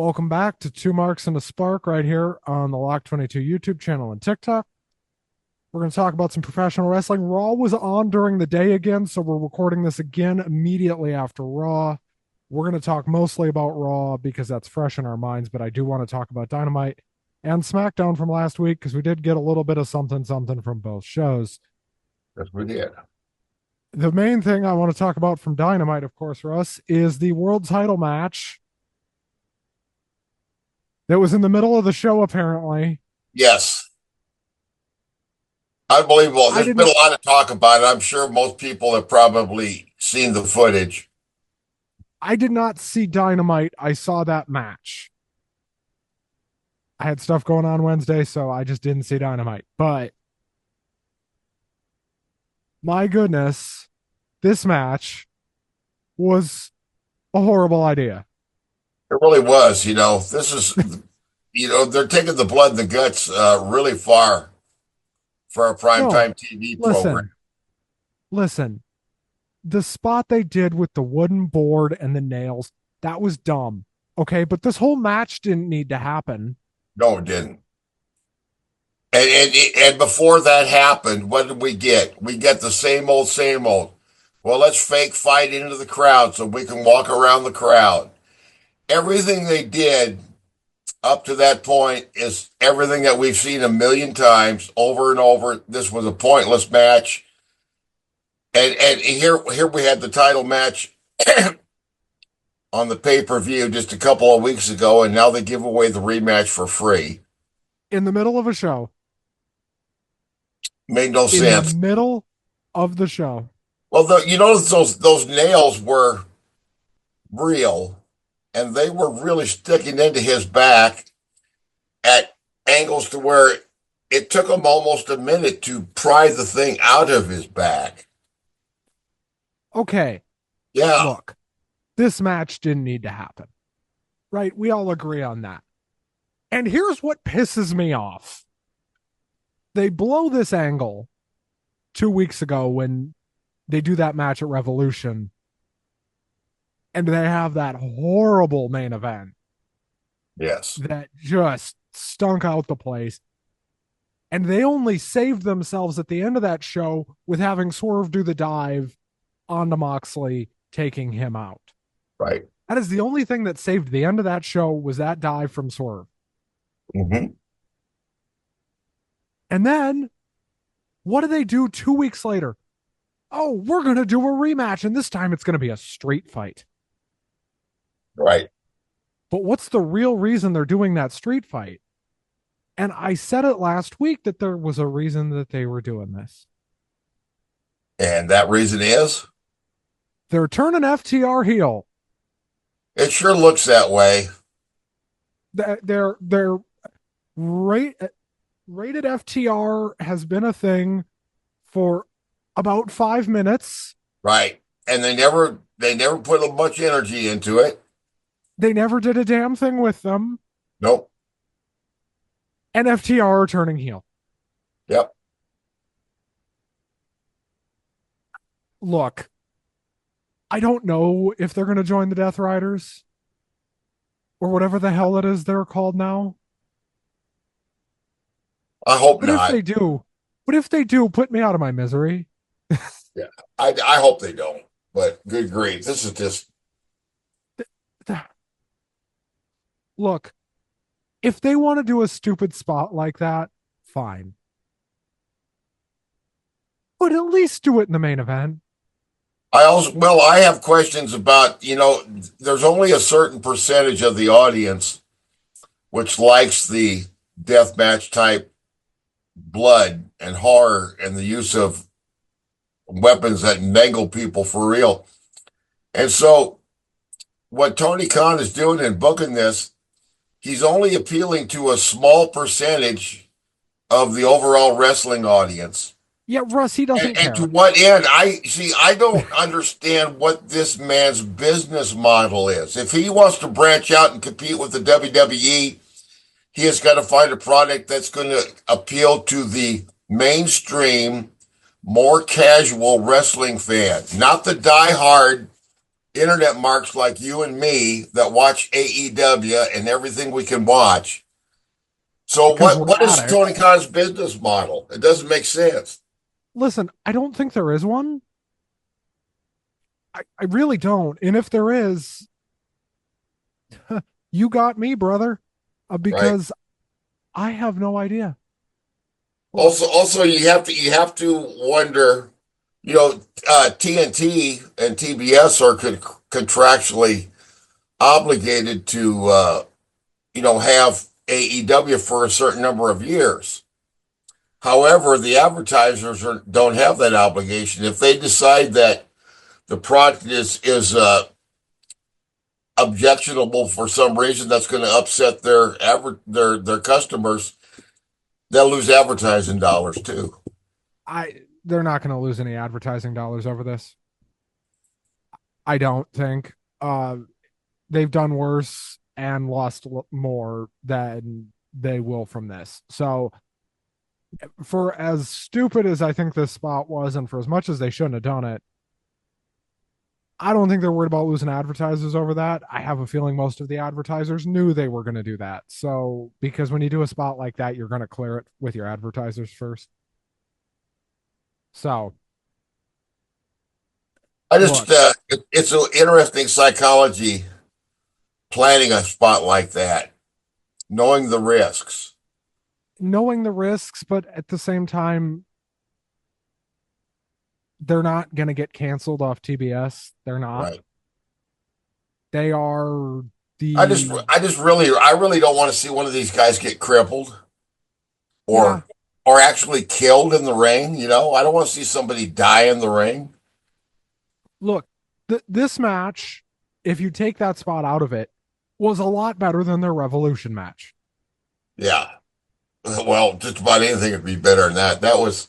Welcome back to Two Marks and a Spark right here on the Lock 22 YouTube channel and TikTok. We're going to talk about some professional wrestling. Raw was on during the day again, so we're recording this again immediately after Raw. We're going to talk mostly about Raw because that's fresh in our minds, but I do want to talk about Dynamite and SmackDown from last week because we did get a little bit of something from both shows. Yes, we did. The main thing I want to talk about from Dynamite, of course, Russ, is the world title match that was in the middle of the show, apparently. Yes. Unbelievable. I There's did been not a lot of talk about it. I'm sure most people have probably seen the footage. I did not see Dynamite. I saw that match. I had stuff going on Wednesday, so I just didn't see Dynamite. But my goodness, this match was a horrible idea. It really was. This is, they're taking the blood and the guts really far for a No, primetime TV program. listen, listen. The spot they did with the wooden board and the nails, that was dumb. Okay, but this whole match didn't need to happen. No, it didn't. And before that happened, what did we get? We get the same old, same old. Well, let's fake fight into the crowd so we can walk around the crowd. Everything they did up to that point is everything that we've seen a million times over and over. This was a pointless match. And here we had the title match on the pay-per-view just a couple of weeks ago, and now they give away the rematch for free. In the middle of a show. Made no In sense. the middle of the show. Well, you notice those nails were real, and they were really sticking into his back at angles to where it took him almost a minute to pry the thing out of his back. Okay, Yeah, look, this match didn't need to happen. Right? We all agree on that. And here's what pisses me off. They blow this angle 2 weeks ago when they do that match at Revolution. And they have that horrible main event yes, that just stunk out the place. And they only saved themselves at the end of that show with having Swerve do the dive onto Moxley, taking him out. right. That is the only thing that saved the end of that show was that dive from Swerve. Mm-hmm. And then what do they do 2 weeks later? Oh, we're going to do a rematch, and this time it's going to be a street fight. Right. But what's the real reason they're doing that street fight? And I said it last week that there was a reason that they were doing this. And that reason is? They're turning FTR heel. It sure looks that way. They're rated FTR has been a thing for about 5 minutes. Right. And they never put much energy into it. They never did a damn thing with them. Nope. And FTR are turning heel. Yep. Look, I don't know if they're going to join the Death Riders or whatever the hell it is they're called now. I hope But if not. they do, put me out of my misery. Yeah. I hope they don't. But good grief. This is just Look, if they want to do a stupid spot like that, fine. But at least do it in the main event. I have questions about, there's only a certain percentage of the audience which likes the deathmatch type blood and horror and the use of weapons that mangle people for real. And so what Tony Khan is doing in booking this, he's only appealing to a small percentage of the overall wrestling audience. Yeah, Russ, he doesn't And to care. what end? I don't understand what this man's business model is. If he wants to branch out and compete with the WWE, he has got to find a product that's going to appeal to the mainstream, more casual wrestling fan, not the diehard internet marks like you and me that watch AEW and everything we can watch. So because what we're what is Tony addicts. Khan's business model? It doesn't make sense. Listen, I don't think there is one. I really don't. And if there is, you got me, brother, Right. because I have no idea. Look, Also, you have to wonder, TNT and TBS are contractually obligated to have AEW for a certain number of years. However, the advertisers don't have that obligation. If they decide that the product is objectionable for some reason that's going to upset their customers, they'll lose advertising dollars too. they're not going to lose any advertising dollars over this. I don't think. They've done worse and lost more than they will from this. So, for as stupid as I think this spot was, and for as much as they shouldn't have done it, I don't think they're worried about losing advertisers over that. I have a feeling most of the advertisers knew they were going to do that. So, because when you do a spot like that, you're going to clear it with your advertisers first. So, I just look, it's an interesting psychology planning a spot like that, knowing the risks. knowing the risks, but at the same time, they're not going to get canceled off TBS. They're not. Right. They are I just the, I just really don't want to see one of these guys get crippled yeah, or or actually killed in the ring. I don't want to see somebody die in the ring. look, this match, if you take that spot out of it, was a lot better than their Revolution match. Yeah. Well, just about anything would be better than that. That was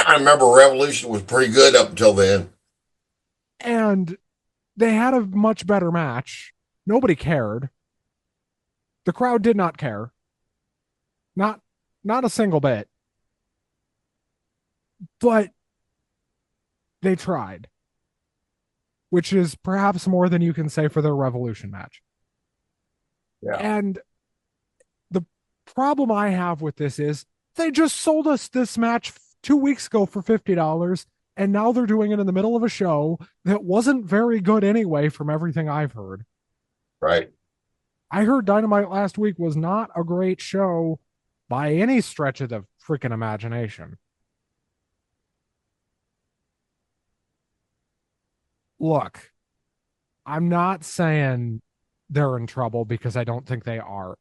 I remember Revolution was pretty good up until then. And they had a much better match. Nobody cared. The crowd did not care. Not not a single bit. But they tried, which is perhaps more than you can say for their Revolution match. Yeah. And the problem I have with this is they just sold us this match 2 weeks ago for $50, and now they're doing it in the middle of a show that wasn't very good anyway, from everything I've heard. Right. I heard Dynamite last week was not a great show by any stretch of the freaking imagination. Look, I'm not saying they're in trouble because I don't think they are.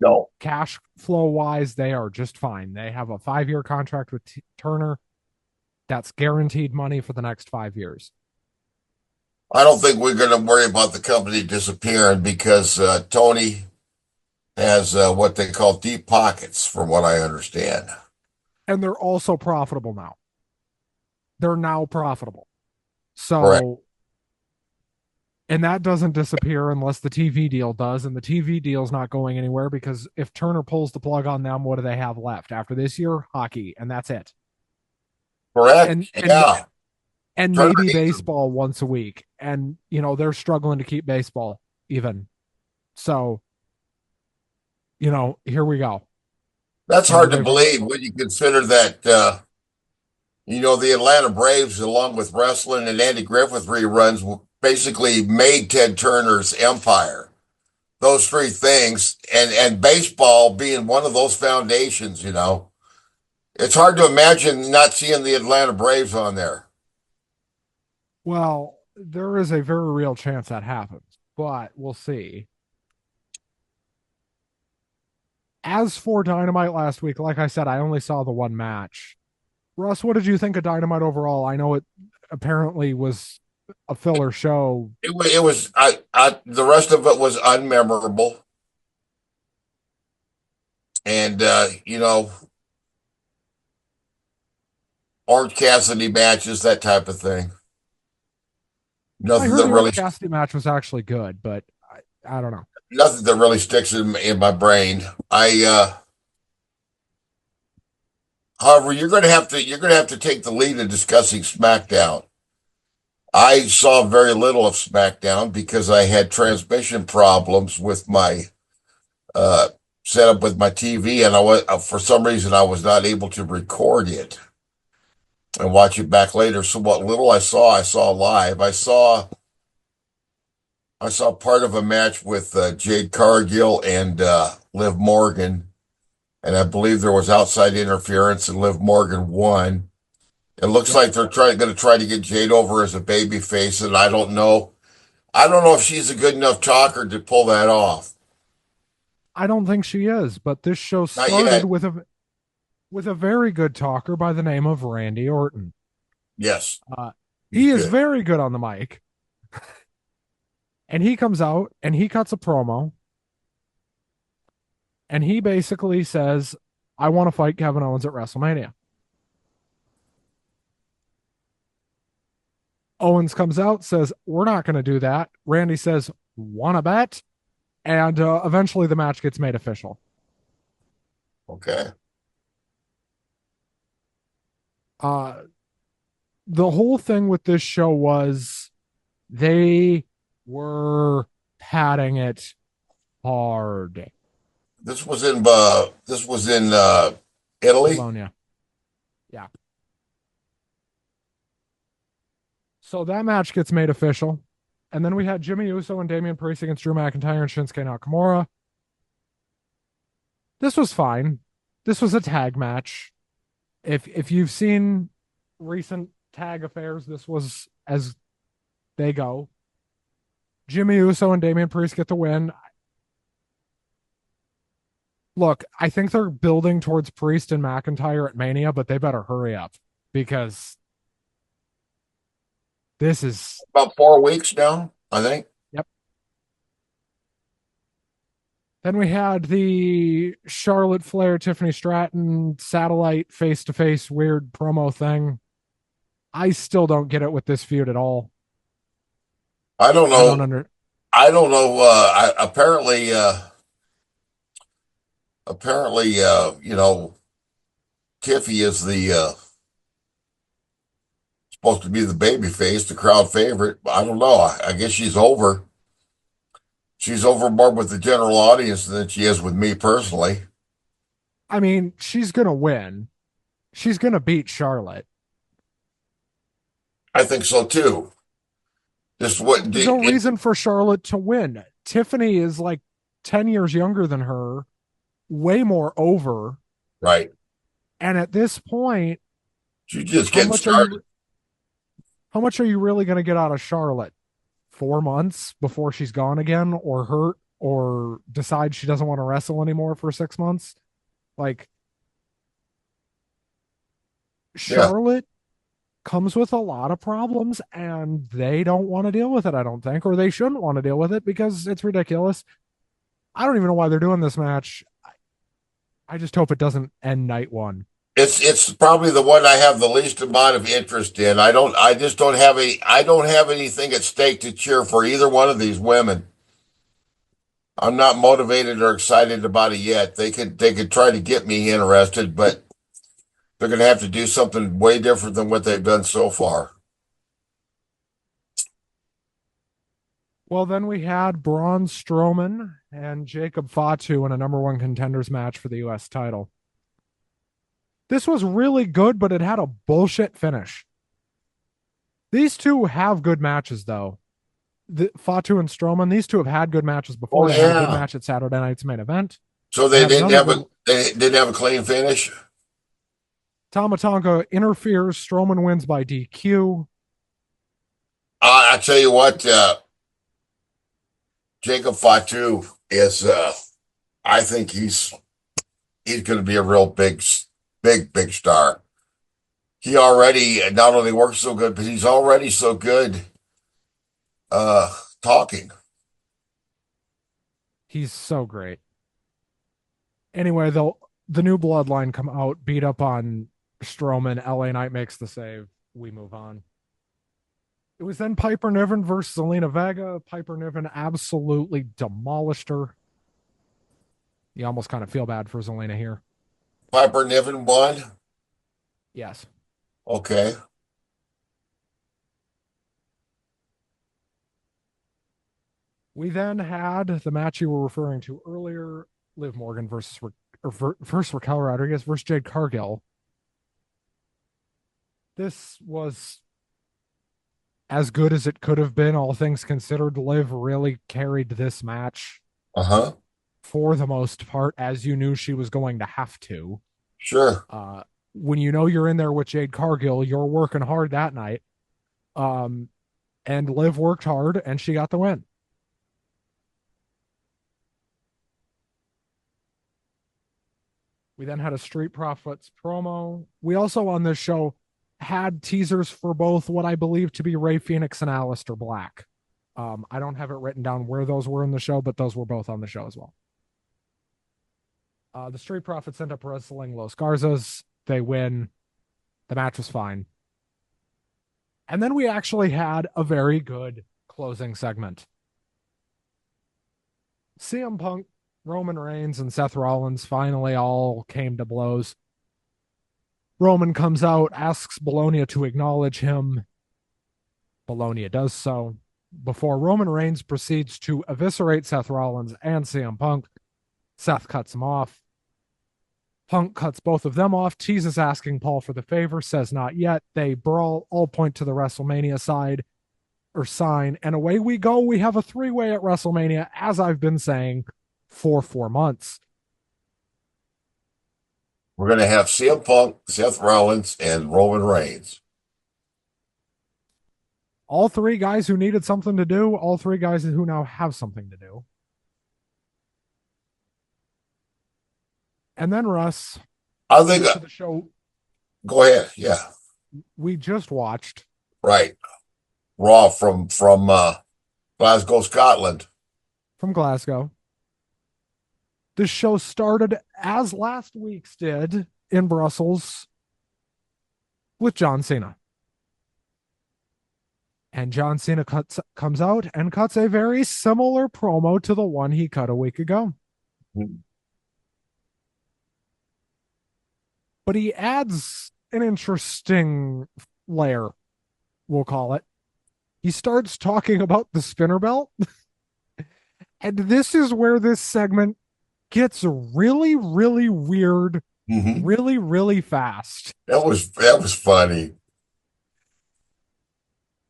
No. Cash flow wise, they are just fine. They have a 5 year contract with Turner that's guaranteed money for the next 5 years. I don't think we're going to worry about the company disappearing because Tony has what they call deep pockets, from what I understand. And they're also profitable now. They're now profitable. Correct. So, and that doesn't disappear unless the TV deal does. And the TV deal's not going anywhere because if Turner pulls the plug on them, what do they have left after this year? Hockey, and that's it. Correct. And and Yeah. and Turner maybe needs baseball once a week. And they're struggling to keep baseball even. So, here we go. That's You know, hard to they've believe when you consider that, the Atlanta Braves, along with wrestling and Andy Griffith reruns, basically made Ted Turner's empire. Those three things, and baseball being one of those foundations. It's hard to imagine not seeing the Atlanta Braves on there. well, there is a very real chance that happens, but we'll see. As for Dynamite last week, like I said, I only saw the one match. Russ, what did you think of Dynamite overall? I know it apparently was a filler show. It was the rest of it was unmemorable, and Orange Cassidy matches, that type of thing. I Nothing heard that the really Orange Cassidy match was actually good, but I don't know. nothing that really sticks in my brain. However, you're going to have to take the lead in discussing SmackDown. I saw very little of SmackDown because I had transmission problems with my uh, setup with my TV, and I was for some reason I was not able to record it and watch it back later. So what little I saw live. I saw part of a match with Jade Cargill and Liv Morgan, and I believe there was outside interference, and Liv Morgan won. It looks Yep. like they're going to try to get Jade over as a baby face, and I don't know. I don't know if she's a good enough talker to pull that off. I don't think she is, but this show Not started yet. with a very good talker by the name of Randy Orton. Yes, Uh, he's he is good. very good on the mic, and he comes out and he cuts a promo, and he basically says, "I want to fight Kevin Owens at WrestleMania." Owens comes out, says, "We're not going to do that." Randy says, "Want to bet?" And eventually the match gets made official. Okay. Uh, the whole thing with this show was they were padding it hard. This was in Italy. Bologna. Yeah. So that match gets made official. And then we had Jimmy Uso and Damian Priest against Drew McIntyre and Shinsuke Nakamura. This was fine. This was a tag match. If you've seen recent tag affairs, this was as they go. Jimmy Uso and Damian Priest get the win. Look, I think they're building towards Priest and McIntyre at Mania, but they better hurry up because this is. About 4 weeks now, I think. Yep. Then we had the Charlotte Flair, Tiffany Stratton satellite face to face weird promo thing. I still don't get it with this feud at all. I don't I don't know. under. I don't know. Apparently, Tiffy is the supposed to be the baby face, the crowd favorite. I don't know. I guess she's over. She's over more with the general audience than she is with me personally. I mean, she's gonna win. She's gonna beat Charlotte. I think so too. This what There's no it reason for Charlotte to win. Tiffany is like 10 years younger than her, way more over. right. And at this point, She's just how getting much are started. you how much are you really going to get out of Charlotte? 4 months before she's gone again or hurt or decides she doesn't want to wrestle anymore for 6 months? Like Yeah. Charlotte comes with a lot of problems and they don't want to deal with it, I don't think, or they shouldn't want to deal with it because it's ridiculous. I don't even know why they're doing this match. I just hope it doesn't end night one. It's probably the one I have the least amount of interest in. I just don't have I don't have anything at stake to cheer for either one of these women. I'm not motivated or excited about it yet. They could try to get me interested, but they're going to have to do something way different than what they've done so far. Well, then we had Braun Strowman and Jacob Fatu in a number one contenders match for the U.S. title. This was really good, but it had a bullshit finish. These two have good matches, though. Fatu and Strowman, these two have had good matches Oh before. They had a good yeah. match at Saturday night's main event. So They had another good. they didn't have a clean finish. Tama Tonga interferes. Strowman wins by DQ. I tell you what, Jacob Fatu is. I think he's going to be a real big star. He already not only works so good, but he's already so good talking. He's so great. Anyway, the new bloodline come out, beat up on Strowman. LA Knight makes the save. We move on. It was then Piper Niven versus Zelina Vega. Piper Niven absolutely demolished her. You almost kind of feel bad for Zelina here. Piper Niven won. Yes. Okay. We then had the match you were referring to earlier, Liv Morgan versus Raquel Rodriguez versus Jade Cargill. This was as good as it could have been, all things considered. Liv really carried this match Uh-huh. for the most part, as you knew she was going to have to. Sure. Uh, when you know you're in there with Jade Cargill, you're working hard that night. Um, and Liv worked hard, and she got the win. We then had a Street Profits promo. We also on this show had teasers for both what I believe to be Ray Phoenix and Aleister Black. I don't have it written down where those were in the show, but those were both on the show as well. The Street Profits end up wrestling Los Garzas. They win. The match was fine. And then we actually had a very good closing segment. CM Punk, Roman Reigns, and Seth Rollins finally all came to blows. Roman comes out, asks Bologna to acknowledge him. Bologna does so before Roman Reigns proceeds to eviscerate Seth Rollins and CM Punk. Seth cuts him off. Punk cuts both of them off, teases asking Paul for the favor, says not yet. They brawl, all point to the WrestleMania side or sign, and away we go. We have a three-way at WrestleMania, as I've been saying for 4 months. We're going to have CM Punk, Seth Rollins, and Roman Reigns. All three guys who needed something to do, all three guys who now have something to do. And then Russ, I think. to the show. Go ahead. Yeah. We just watched. Right. Raw from Glasgow, Scotland. From Glasgow. This show started as last week's did in Brussels with John Cena. And John Cena comes out and cuts a very similar promo to the one he cut a week ago. Mm-hmm. But he adds an interesting layer, we'll call it. He starts talking about the spinner belt. And this is where this segment gets really, really weird, really, really fast. That was funny.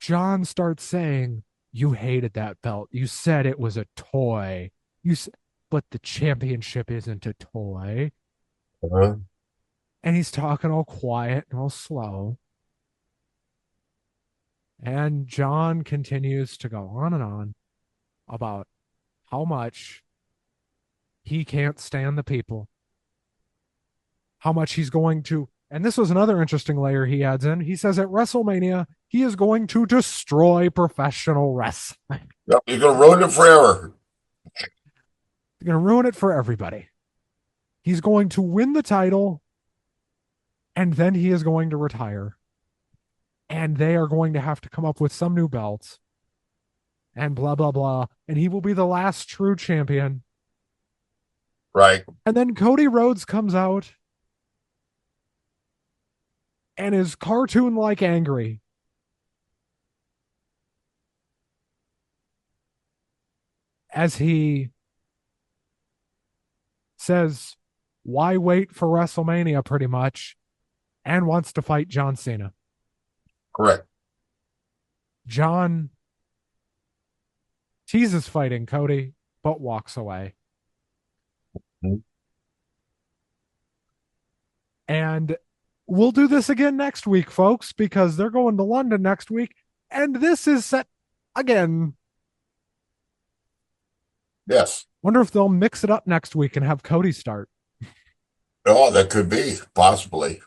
John starts saying, "You hated that belt. You said it was a toy. But the championship isn't a toy." Uh-huh. And he's talking all quiet and all slow. And John continues to go on and on about how much he can't stand the people, how much he's going to, and this was another interesting layer he adds in. He says at WrestleMania, he is going to destroy professional wrestling. Yep, he's going to ruin it forever. He's going to ruin it for everybody. He's going to win the title, and then he is going to retire. And they are going to have to come up with some new belts. And blah, blah, blah. And he will be the last true champion. Right. And then Cody Rhodes comes out and is cartoon-like angry. As he says, "Why wait for WrestleMania," pretty much, and wants to fight John Cena. Correct. John teases fighting Cody, but walks away. Mm-hmm. And we'll do this again next week, folks, because they're going to London next week. And this is set again. Yes. Wonder if they'll mix it up next week and have Cody start. Oh, that could be, possibly.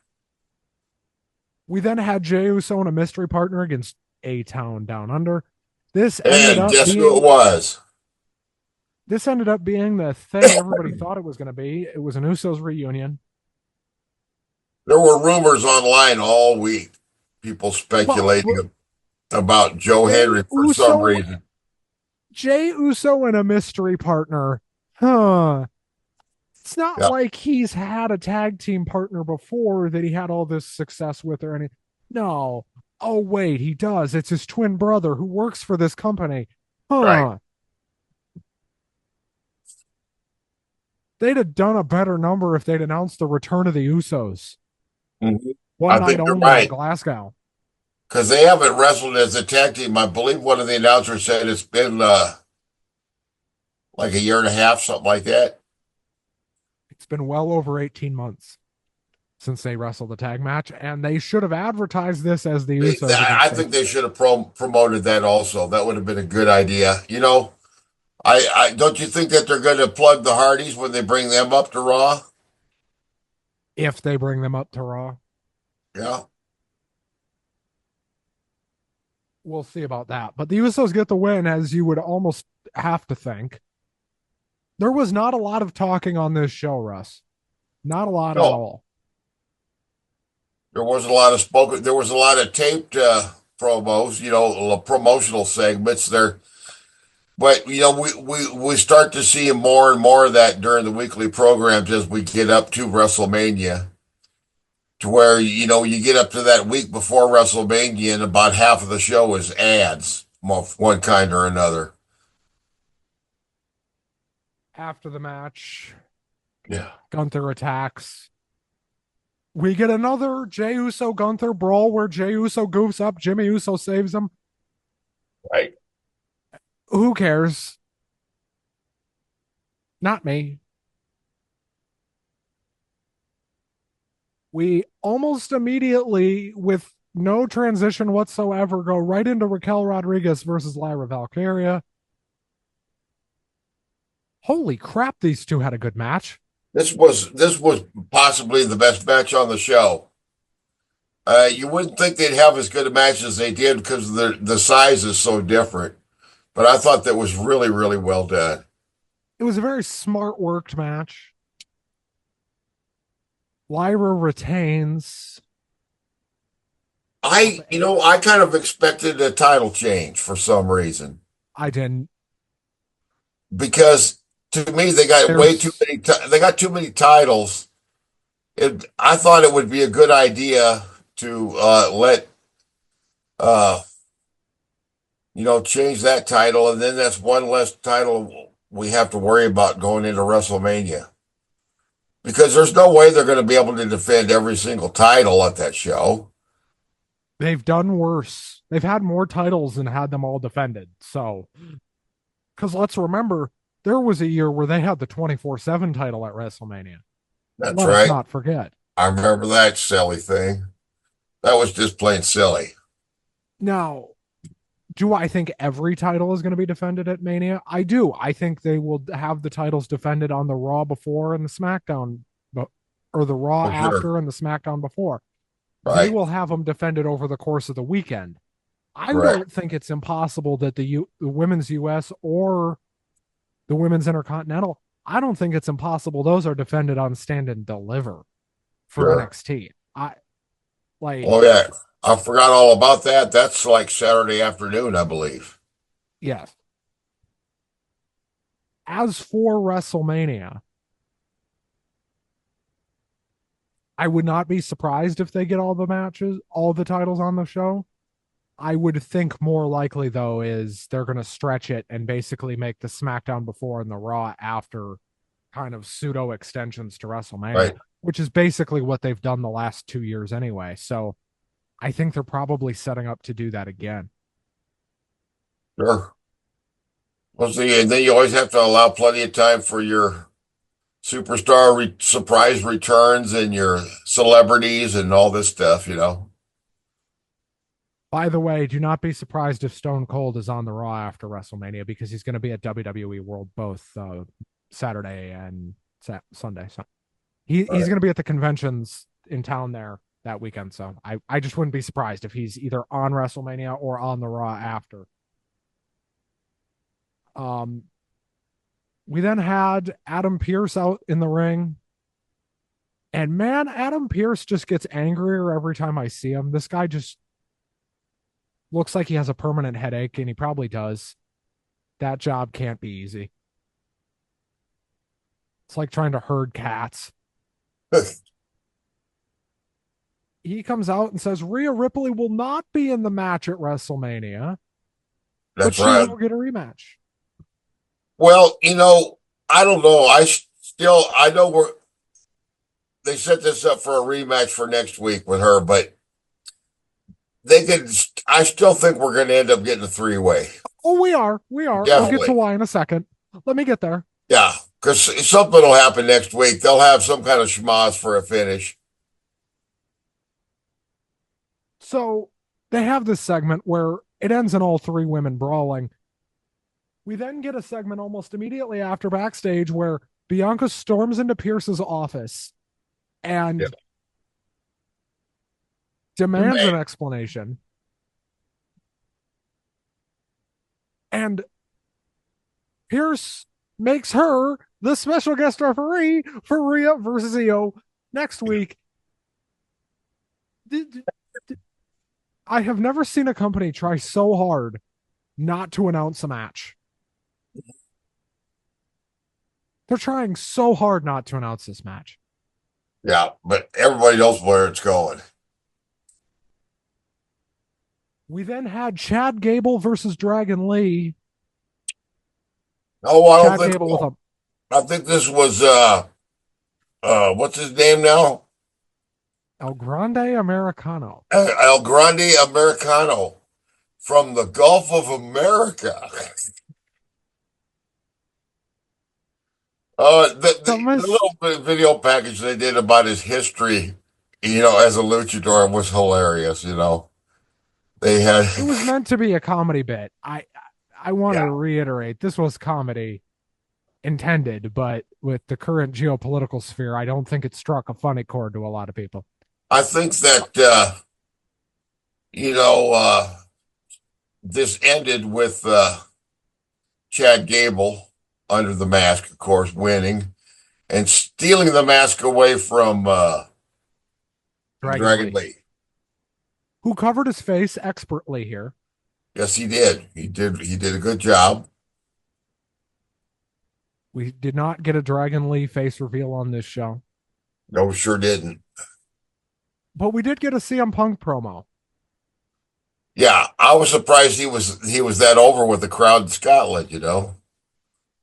We then had Jey Uso and a mystery partner against A-Town Down Under. And guess who it was? This ended up being the thing everybody thought it was going to be. It was an Usos reunion. There were rumors online all week. People speculating about Joe Henry for some reason. Jey Uso and a mystery partner. Huh. It's not like he's had a tag team partner before that he had all this success with or anything. No. Oh, wait, he does. It's his twin brother who works for this company. Huh. Right. they'd have done a better number if they'd announced the return of the Usos. Mhm. One I night think you're only in right Glasgow. because they haven't wrestled as a tag team. I believe one of the announcers said it's been like a year and a half, something like that. It's been well over 18 months since they wrestled the tag match, and they should have advertised this as the Usos I against think Seth. they should have promoted that also. That would have been a good idea. I don't you think that they're going to plug the Hardys when they bring them up to Raw? If they bring them up to Raw. Yeah, We'll see about that. But the Usos get the win, as you would almost have to think. There was not a lot of talking on this show, Russ. Not a lot at no, all. there was a lot of spoken. There was a lot of taped promos. Promotional segments there. But we start to see more and more of that during the weekly programs as we get up to WrestleMania. To where you get up to that week before WrestleMania, and about half of the show is ads, of one kind or another. After the match, Yeah, Gunther attacks. We get another Jey Uso Gunther brawl where Jey Uso goofs up. Jimmy Uso saves him. right. Who cares? Not me. We almost immediately, with no transition whatsoever, go right into Raquel Rodriguez versus Lyra Valkyria. Holy crap, these two had a good match. This was possibly the best match on the show. You wouldn't think they'd have as good a match as they did because the size is so different. But I thought that was really, really well done. It was a very smart worked match. Lyra retains. I kind of expected a title change for some reason I didn't. because to me they got way too There's many. They got too many titles. I thought it would be a good idea to let uh, change that title, and then that's one less title we have to worry about going into WrestleMania. Because there's no way they're going to be able to defend every single title at that show. they've done worse. They've had more titles and had them all defended. So, because let's remember, there was a year where they had the 24/7 title at WrestleMania. That's Let us right. not forget. I remember that silly thing. That was just plain silly. Now, do I think every title is going to be defended at Mania? I do. I think they will have the titles defended on the Raw before and the SmackDown, or the Raw Oh, sure. after and the SmackDown before. They Right. will have them defended over the course of the weekend. I Correct. don't think it's impossible that the women's US or the women's Intercontinental, I don't think it's impossible those are defended on Stand and Deliver for Sure. NXT. I like, Oh, yeah. I forgot all about that. That's like Saturday afternoon, I believe. yes. As for WrestleMania, I would not be surprised if they get all the matches, all the titles on the show. I would think more likely though is they're going to stretch it and basically make the SmackDown before and the Raw after kind of pseudo extensions to WrestleMania, Right. which is basically what they've done the last 2 years anyway. So I think they're probably setting up to do that again. Sure. Well, see, and then you always have to allow plenty of time for your superstar surprise returns and your celebrities and all this stuff. By the way, do not be surprised if Stone Cold is on the Raw after WrestleMania because he's going to be at WWE World both Saturday and Sunday. So he's Right. going to be at the conventions in town there that weekend. So I just wouldn't be surprised if he's either on WrestleMania or on the Raw after. Um, we then had Adam Pearce out in the ring. And man, Adam Pearce just gets angrier every time I see him. This guy just looks like he has a permanent headache, and he probably does. That job can't be easy. It's like trying to herd cats. He comes out and says Rhea Ripley will not be in the match at WrestleMania, but That's she right. will get a rematch. Well, I don't know. Still, I know they set this up for a rematch for next week with her, but they could. I still think we're going to end up getting a three-way. Oh, we are. We are. I'll get to Definitely. why in a second. Let me get there. Yeah, because something will happen next week. They'll have some kind of schmoz for a finish. So they have this segment where it ends in all three women brawling. We then get a segment almost immediately after backstage where Bianca storms into Pierce's office Yeah. and demands an explanation. And Pierce makes her the special guest referee for Rhea versus Io next week. I have never seen a company try so hard not to announce a match. They're trying so hard not to announce this match. Yeah, but everybody knows where it's going. We then had Chad Gable versus Dragon Lee. Oh, I don't Chad think Gable with so. a I think this was what's his name now? El Grande Americano. El Grande Americano from the Gulf of America. The Thomas, little video package they did about his history, as a luchador was hilarious. They had, it was meant to be a comedy bit. I want to yeah, reiterate this was comedy intended, but with the current geopolitical sphere, I don't think it struck a funny chord to a lot of people. I think that, you know, this ended with Chad Gable under the mask, of course, winning and stealing the mask away from Dragon Dragon Lee, Lee. who covered his face expertly here. Yes, he did. He did a good job. We did not get a Dragon Lee face reveal on this show, No, sure didn't. but we did get a CM Punk promo. Yeah, I was surprised he was that over with the crowd in Scotland.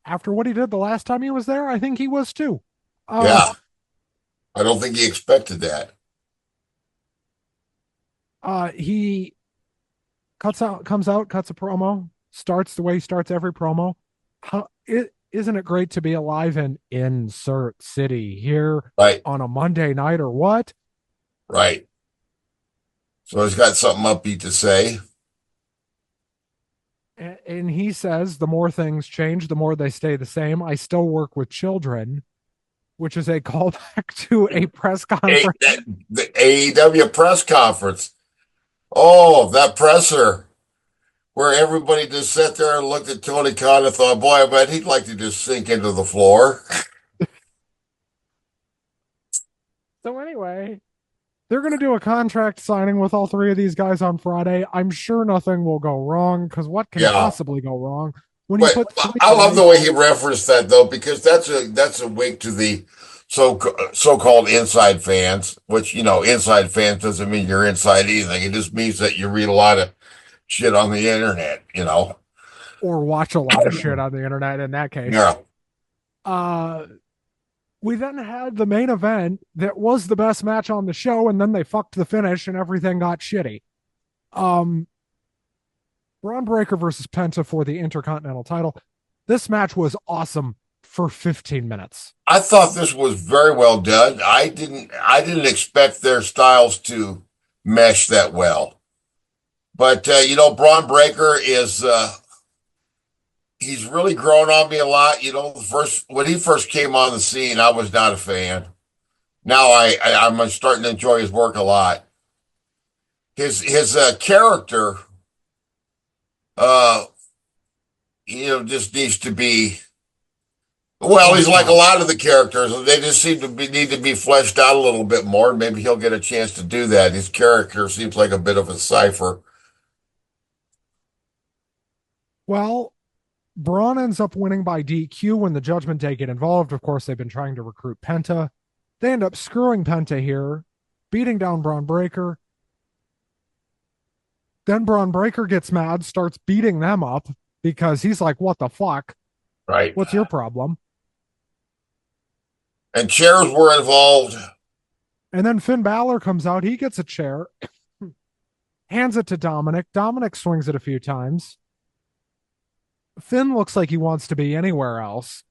After what he did the last time he was there, I think he was too. Uh, Yeah, I don't think he expected that. he comes out, cuts a promo, starts the way he starts every promo. Isn't it great to be alive in insert city here Right, on a Monday night or what? right. So he's got something upbeat to say. And he says the more things change, the more they stay the same. I still work with children, which is a callback to a press conference. The AEW press conference. Oh, that presser where everybody just sat there and looked at Tony Khan and thought, boy, I bet he'd like to just sink into the floor. So anyway, they're going to do a contract signing with all three of these guys on Friday. I'm sure nothing will go wrong because what can Yeah. possibly go wrong when you But put three I love guys? the way he referenced that though, because that's a wink to the so-called inside fans, which inside fans doesn't mean you're inside anything. It just means that you read a lot of shit on the internet. Or watch a lot of shit on the internet in that case. Yeah. Uh, we then had the main event that was the best match on the show, and then they fucked the finish and everything got shitty. Um, Braun Breaker versus Penta for the Intercontinental title. This match was awesome for 15 minutes. I thought this was very well done. I didn't expect their styles to mesh that well. But Braun Breaker is he's really grown on me a lot. First when he first came on the scene, I was not a fan. Now I'm starting to enjoy his work a lot. His character, uh, just needs to be. Well, he's like a lot of the characters. They just seem to need to be fleshed out a little bit more. Maybe he'll get a chance to do that. His character seems like a bit of a cipher. Well, Braun ends up winning by DQ when the Judgment Day get involved. Of course, they've been trying to recruit Penta. They end up screwing Penta here, beating down Braun Breaker. Then Braun Breaker gets mad, starts beating them up because he's like, what the fuck? Right. What's your problem? And chairs were involved. And then Finn Balor comes out. He gets a chair, hands it to Dominic. Dominic swings it a few times. Finn looks like he wants to be anywhere else.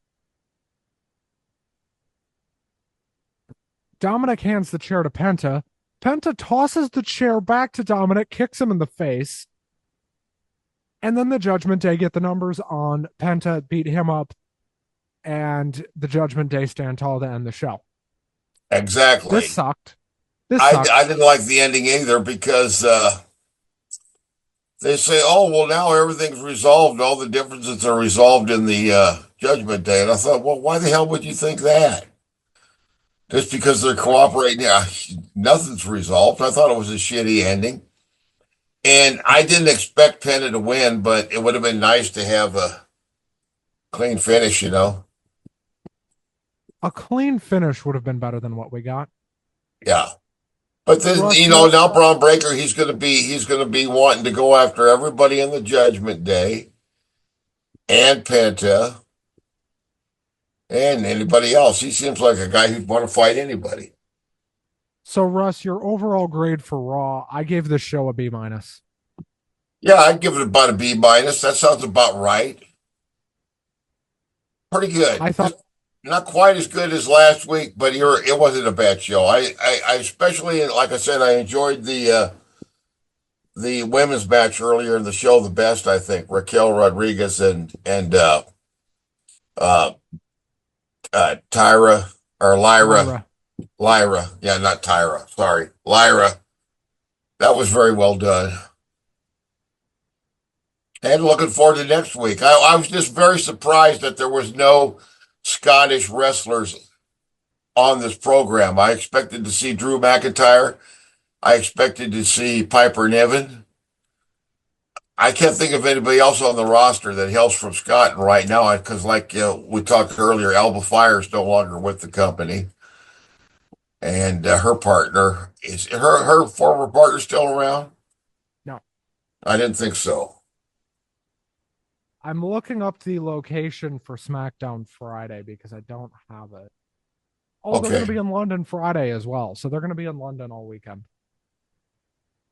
Dominic hands the chair to Penta. Penta tosses the chair back to Dominic, kicks him in the face. And then the Judgment Day get the numbers on Penta, beat him up, and the Judgment Day stand tall to end the show. This Exactly. sucked. This I sucked. didn't like the ending either because they say, oh, well, now everything's resolved. All the differences are resolved in the Judgment Day. And I thought, well, why the hell would you think that? Just because they're cooperating, yeah, nothing's resolved. I thought it was a shitty ending. And I didn't expect Penta to win, but it would have been nice to have a clean finish, you know? A clean finish would have been better than what we got. Yeah. But then, Russ, you know, now Braun Breaker, he's gonna be wanting to go after everybody in the Judgment Day and Penta and anybody else. He seems like a guy who'd want to fight anybody. so Russ, your overall grade for Raw, I gave this show a B minus. Yeah, I'd give it about a B minus. That sounds about right. Pretty good. I thought, Not quite as good as last week, but it wasn't a bad show. I especially, like I said, I enjoyed the women's match earlier in the show the best. I think Raquel Rodriguez and uh, Tyra or Lyra, Lyra, yeah, not Tyra, sorry, Lyra. That was very well done. And looking forward to next week. I was just very surprised that there was no Scottish wrestlers on this program. I expected to see Drew McIntyre. I expected to see Piper Niven. I can't think of anybody else on the roster that hails from Scotland right now because, like we talked earlier, Alba Fire is no longer with the company, and her partner is her former partner still around. no. I didn't think so. I'm looking up the location for SmackDown Friday because I don't have it. Oh, they're going to Okay, be in London Friday as well. So they're going to be in London all weekend.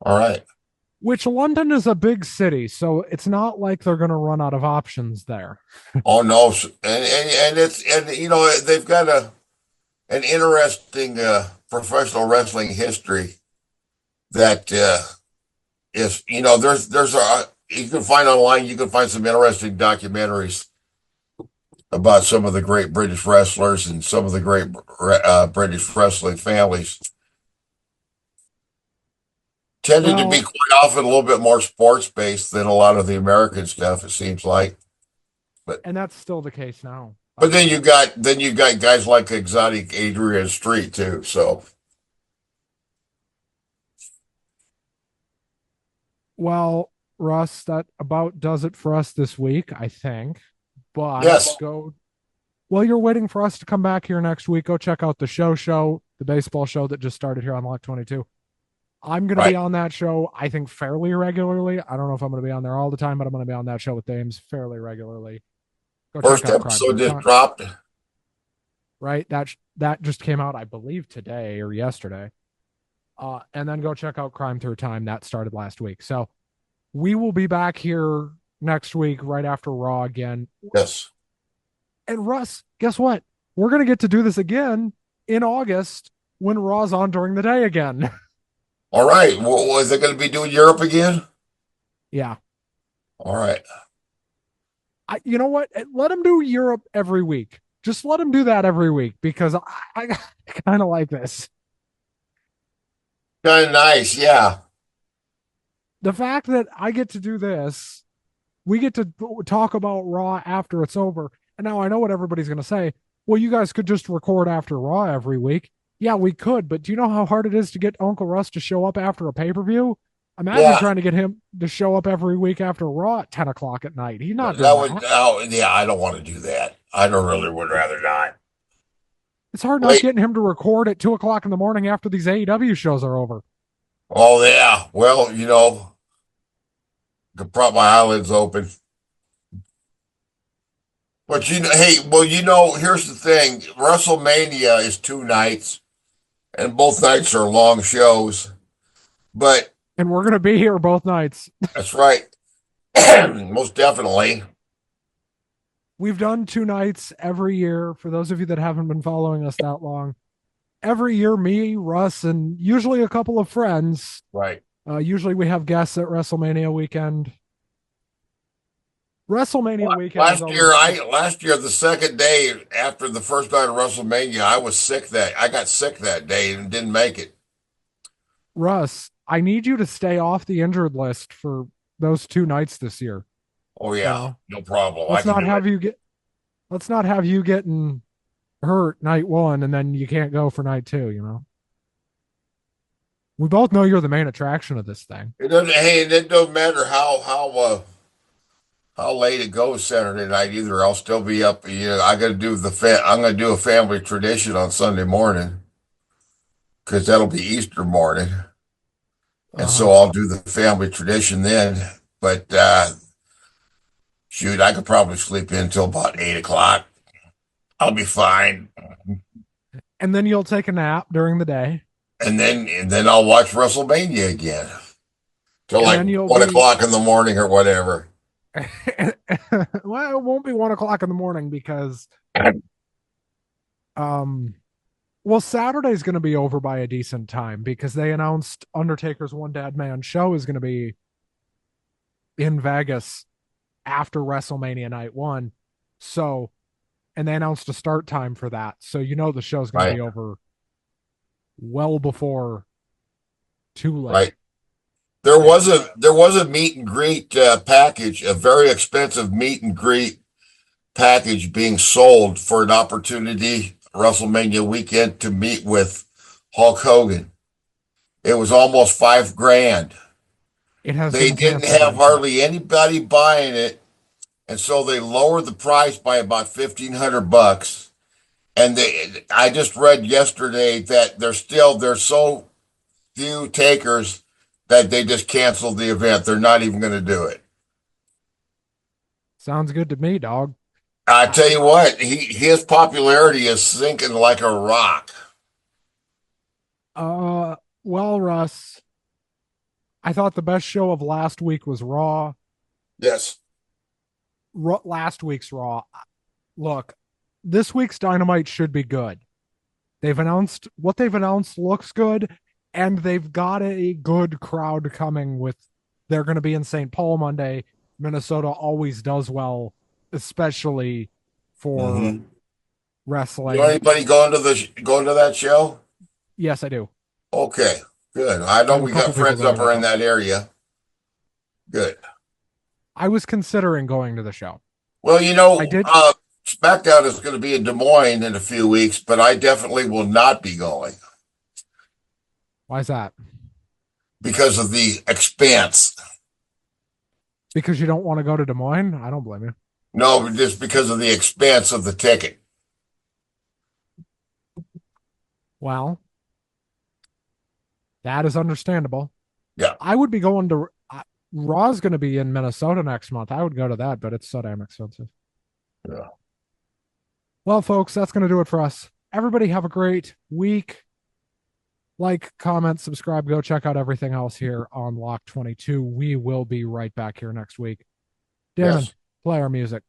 all right. Which London is a big city, so it's not like they're going to run out of options there. Oh no, and it's and you know they've got an interesting professional wrestling history that is there's a you can find online you can find some interesting documentaries about some of the great British wrestlers and some of the great British wrestling families. Tended to be Well, quite often a little bit more sports based than a lot of the American stuff. It seems like, but and that's still the case now, by but the way. then you got guys like Exotic Adrian Street too. So Well, Russ, that about does it for us this week, I think. But yes, go while you're waiting for us to come back here next week, go check out the show, the baseball show that just started here on Lock 22. I'm going to be right. on that show, I think, fairly regularly. I don't know if I'm going to be on there all the time, but I'm going to be on that show with Dames fairly regularly. Go check First out Crime episode Through just Time, dropped. right? That just came out, I believe, today or yesterday. And then go check out Crime Through Time. That started last week. So we will be back here next week right after Raw again. Yes. And Russ, guess what? We're going to get to do this again in August when Raw's on during the day again. All right. Well, is it going to be doing Europe again? Yeah. All right. You know what? Let him do Europe every week. Just let him do that every week because I kind of like this. Kind of nice. Yeah. The fact that I get to do this, we get to talk about Raw after it's over. And now I know what everybody's going to say. Well, you guys could just record after Raw every week. Yeah, we could, but do you know how hard it is to get Uncle Russ to show up after a pay per view? Imagine Yeah. trying to get him to show up every week after Raw at 10 o'clock at night. He's not That doing would, that. oh, yeah, I don't want to do that. I don't really would rather not. It's hard enough Wait. getting him to record at 2 o'clock in the morning after these AEW shows are over. Oh, yeah. Well, I could prop my eyelids open. But hey, well, here's the thing: WrestleMania is 2 nights, and both nights are long shows. But And we're gonna be here both nights. that's right, most definitely. We've done 2 nights every year. For those of you that haven't been following us that long, every year, me, Russ, and usually a couple of friends. Right. Usually we have guests at WrestleMania weekend. WrestleMania weekend is Last always year, last year the second day after the first night of WrestleMania, I got sick that day and didn't make it. Russ. I need you to stay off the injured list for those 2 nights this year. Oh You yeah, know, no problem. I let's can not do it. have you get let's not have you getting hurt night one and then you can't go for night two. We both know you're the main attraction of this thing. It doesn't. Hey, it doesn't matter how late it goes Saturday night either. I'll still be up. I got to do I'm going to do a family tradition on Sunday morning because that'll be Easter morning, and Uh-huh. so I'll do the family tradition then. But shoot, I could probably sleep in until about 8 o'clock. I'll be fine, And then you'll take a nap during the day, and then I'll watch WrestleMania again till and like then you'll one be o'clock in the morning or whatever. well, it won't be 1 o'clock in the morning because um well, Saturday's going to be over by a decent time because they announced Undertaker's One Dad Man show is going to be in Vegas after WrestleMania night one. So, and they announced a start time for that. So, the show's going to Right, be over well before too late. right. There Yeah. was a meet and greet package, a very expensive meet and greet package being sold for an opportunity WrestleMania weekend to meet with Hulk Hogan. It was almost 5 grand. It has They been didn't canceled, have I'm sure. hardly anybody buying it, and so they lowered the price by about $1,500. And I just read yesterday that there's so few takers that they just canceled the event. They're not even going to do it. Sounds good to me, dog. I I, tell you what, his popularity is sinking like a rock. well, Russ, I thought the best show of last week was Raw. Yes. Last week's Raw. Look, this week's Dynamite should be good. They've announced looks good, and they've got a good crowd coming with. They're going to be in St. Paul Monday. Minnesota always does well, especially for Mm-hmm. You know wrestling. anybody going to that show? Yes, I do. Okay, good. I I know have a we got couple people friends going up to that around show. that area. Good. I was considering going to the show. Well, I did. SmackDown is going to be in Des Moines in a few weeks, but I definitely will not be going Why is that? because of the expense. Because you don't want to go to Des Moines? I don't blame you. No, just because of the expense of the ticket. Well, that is understandable. Yeah. I would be going to. Raw's going to be in Minnesota next month. I would go to that, but it's so damn expensive. Yeah. Well, folks, that's going to do it for us. Everybody have a great week. Like, comment, subscribe, go check out everything else here on Lock 22. We will be right back here next week. Damon, Yes. play our music.